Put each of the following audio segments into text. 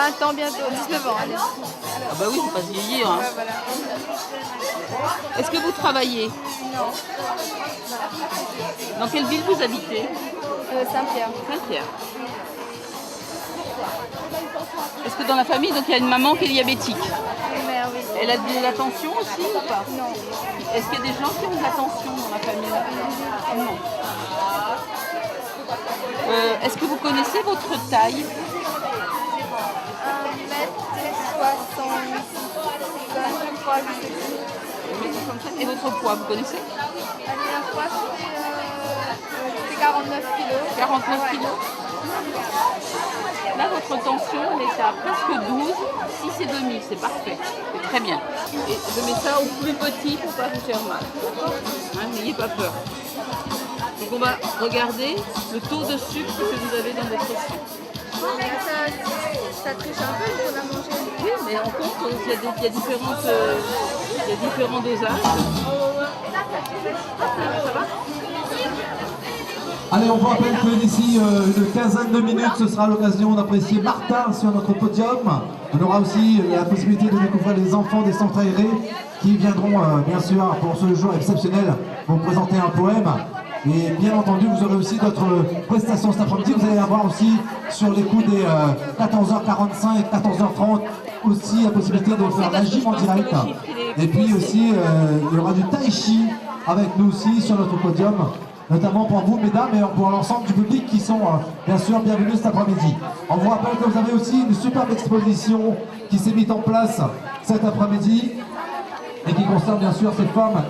20 ans bientôt, 19 ans. Allez. Ah bah oui, faut pas se vieillir. Hein. Ouais, voilà. Est-ce que vous travaillez? Non. Dans quelle ville vous habitez? Saint-Pierre. Saint-Pierre. Est-ce que dans la famille, donc il y a une maman qui est diabétique? Une mère, oui. Elle a de la tension aussi ou pas? Non. Est-ce qu'il y a des gens qui ont de la tension dans la famille? Non. Est-ce que vous connaissez votre taille? 1m63. Et votre poids, vous connaissez? La dernière fois, c'était 49 kilos. 49 kilos. Là, votre tension, elle est à presque 12, 6 et demi, c'est parfait. C'est très bien. Et je mets ça au plus petit pour pas vous faire mal. Hein, n'ayez pas peur. Donc on va regarder le taux de sucre que vous avez dans votre sang. Ça triche un peu, il faut la manger. Oui, mais on compte qu'il y a différents dosages. Ça va? Allez, on vous rappelle que d'ici une quinzaine de minutes, ce sera l'occasion d'apprécier Martin sur notre podium. On aura aussi la possibilité de découvrir les enfants des centres aérés qui viendront, bien sûr, pour ce jour exceptionnel, vous présenter un poème. Et bien entendu, vous aurez aussi d'autres prestations cet après-midi. Vous allez avoir aussi, sur les coups des 14h45 et 14h30, aussi la possibilité de faire la gym en direct. Et puis aussi, il y aura du tai chi avec nous aussi sur notre podium. Notamment pour vous, mesdames, et pour l'ensemble du public qui sont bien sûr bienvenus cet après-midi. On vous rappelle que vous avez aussi une superbe exposition qui s'est mise en place cet après-midi et qui concerne bien sûr ces femmes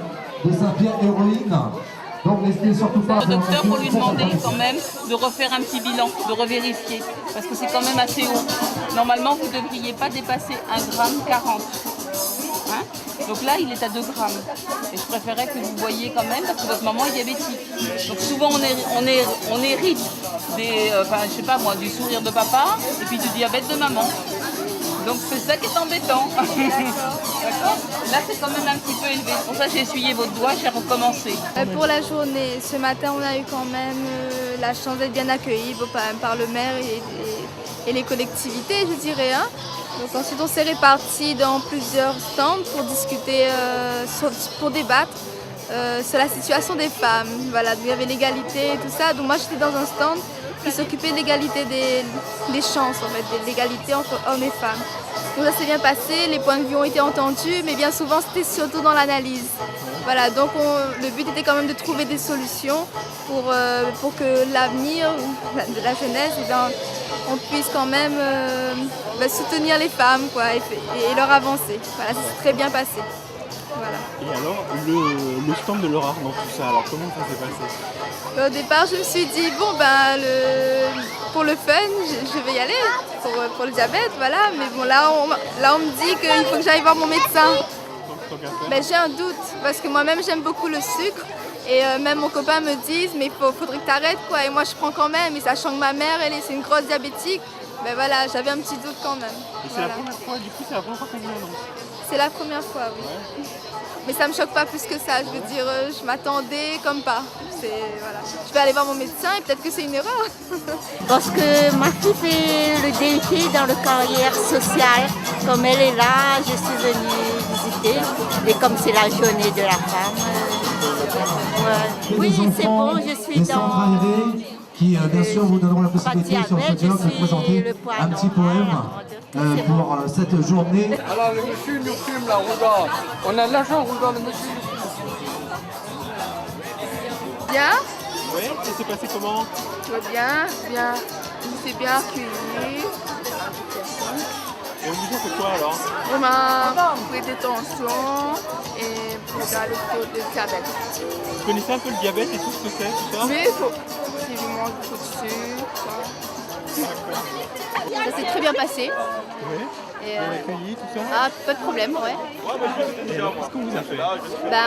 de Saint-Pierre héroïnes. Donc n'hésitez surtout pas. Le docteur, pour lui demander quand même de refaire un petit bilan, de revérifier, parce que c'est quand même assez haut. Normalement, vous ne devriez pas dépasser 1,40 g. Hein? Donc là, il est à 2 grammes. Et je préférais que vous voyiez quand même, parce que votre maman est diabétique. Donc souvent, on hérite des, je sais pas moi, du sourire de papa et puis du diabète de maman. Donc c'est ça qui est embêtant. D'accord. Là, c'est quand même un petit peu élevé. Pour ça, j'ai essuyé votre doigt, j'ai recommencé. Pour la journée, ce matin, on a eu quand même la chance d'être bien accueillis par le maire et les collectivités, je dirais. Hein. Donc ensuite, on s'est répartis dans plusieurs stands pour discuter, pour débattre sur la situation des femmes. Voilà, il y avait l'égalité et tout ça. Donc moi, j'étais dans un stand qui s'occupait de l'égalité des chances, en fait, de l'égalité entre hommes et femmes. Donc ça s'est bien passé, les points de vue ont été entendus, mais bien souvent, c'était surtout dans l'analyse. Voilà, donc le but était quand même de trouver des solutions pour que l'avenir de la jeunesse, on puisse quand même soutenir les femmes quoi, et leur avancer. Voilà, ça s'est très bien passé. Voilà. Et alors, le stand de Laura dans tout ça, alors comment ça s'est passé? Au départ, je me suis dit, bon, pour le fun, je vais y aller, pour le diabète, voilà. Mais bon, là, on me dit qu'il faut que j'aille voir mon médecin. J'ai un doute, parce que moi-même, j'aime beaucoup le sucre. Et même mon copain me dit, mais il faudrait que tu arrêtes, quoi. Et moi, je prends quand même. Et sachant que ma mère, c'est une grosse diabétique, voilà, j'avais un petit doute quand même. Et c'est la première fois, du coup, c'est la première fois qu'on vous l'annonce? C'est la première fois, oui. Ouais. Mais ça me choque pas plus que ça. Je veux dire, je m'attendais comme pas. Voilà. Je vais aller voir mon médecin et peut-être que c'est une erreur. Parce que ma fille fait le DUT dans le carrière sociale. Comme elle est là, je suis venue visiter. Et comme c'est la journée de la femme, oui, c'est bon, je suis dans... qui bien sûr vous donneront la possibilité sur ce dialogue de présenter un petit poème pour cette journée. Alors le monsieur nous fume là, regarde. On a de l'argent, regarde le monsieur. Bien. Oui, ça s'est passé comment? Bien. Il s'est bien accueilli. Et on vous a fait quoi alors? On m'a pris des tensions et pour aller pour le diabète. Vous connaissez un peu le diabète et tout ce que c'est, tout ça? Mais il faut beaucoup de sucre. Ça s'est très bien passé. Oui. Et accueilli, tout ça? Ah, pas de problème, ouais. Et alors, qu'est-ce qu'on vous a fait?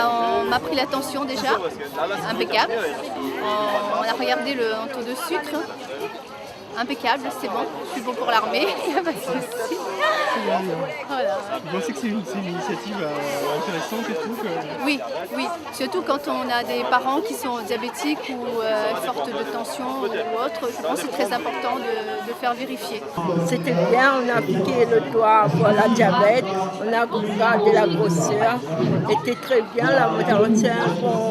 On m'a pris la tension déjà, impeccable. On a regardé le taux de sucre, impeccable, c'est bon. Je suis bon pour l'armée, il n'y a pas de souci. Voilà. Vous pensez que c'est une initiative intéressante et tout Oui, oui. Surtout quand on a des parents qui sont diabétiques ou fortes de tension ou autre, je pense que c'est très important de faire vérifier. C'était bien, on a piqué le doigt pour la diabète, on a regardé la grosseur, était très bien, la on tient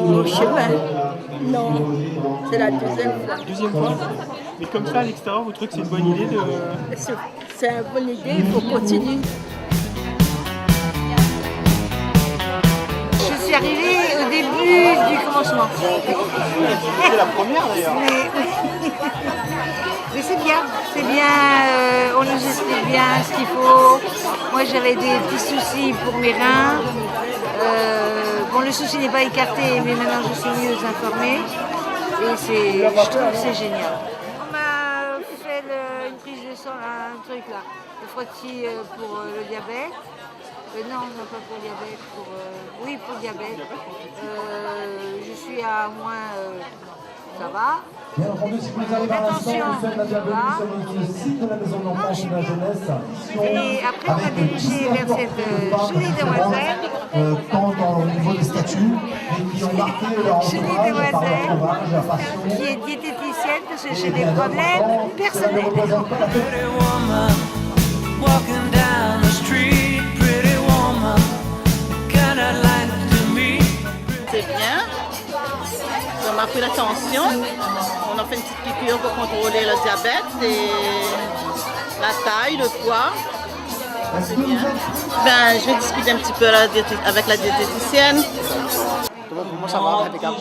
au chemin. Non, c'est la deuxième fois. Deuxième fois. Mais comme ça, à l'extérieur, vous trouvez que c'est une bonne idée de... C'est une bonne idée, il faut continuer. Je suis arrivée au début du commencement. C'est la première d'ailleurs. Mais c'est bien, on nous explique bien ce qu'il faut. Moi j'avais des petits soucis pour mes reins. Bon, le souci n'est pas écarté, mais maintenant je suis mieux informée. Et je trouve que c'est génial. On m'a fait une prise de sang, un truc là, le frottis pour le diabète. Non, pas pour le diabète, oui, pour le diabète. Je suis à moins, ça va. Bien entendu, si vous arrivez à l'instant, vous faites la bienvenue sur le site de la Maison de l'Enfance et de la Jeunesse. Et après, on a dirigé vers cette jolie demoiselle. Tant au niveau des statuts, et qui ont marqué leur entourage par leur courage, leur passion. Qui est diététicienne parce que j'ai des problèmes personnels. C'est bien. On m'a pris la tension. On a fait une petite piqûre pour contrôler le diabète et la taille, le poids. C'est bien. Ben, je vais discuter un petit peu avec la diététicienne. Moi ça va, impeccable.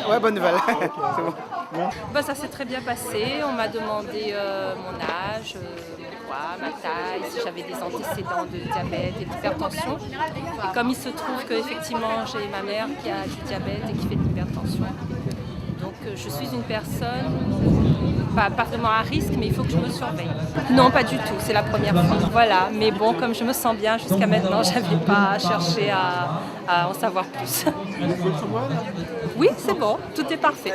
Ouais, bonne nouvelle. C'est bon. Bah, ça s'est très bien passé. On m'a demandé mon âge, mon poids, ma taille, si j'avais des antécédents de diabète et d'hypertension. Et comme il se trouve qu'effectivement j'ai ma mère qui a du diabète et qui fait de l'hypertension. Donc je suis une personne, pas vraiment à risque, mais il faut que je me surveille. Non, pas du tout, c'est la première fois. Voilà, mais bon, comme je me sens bien jusqu'à maintenant, je n'avais pas cherché à en savoir plus. Oui, c'est bon, tout est parfait.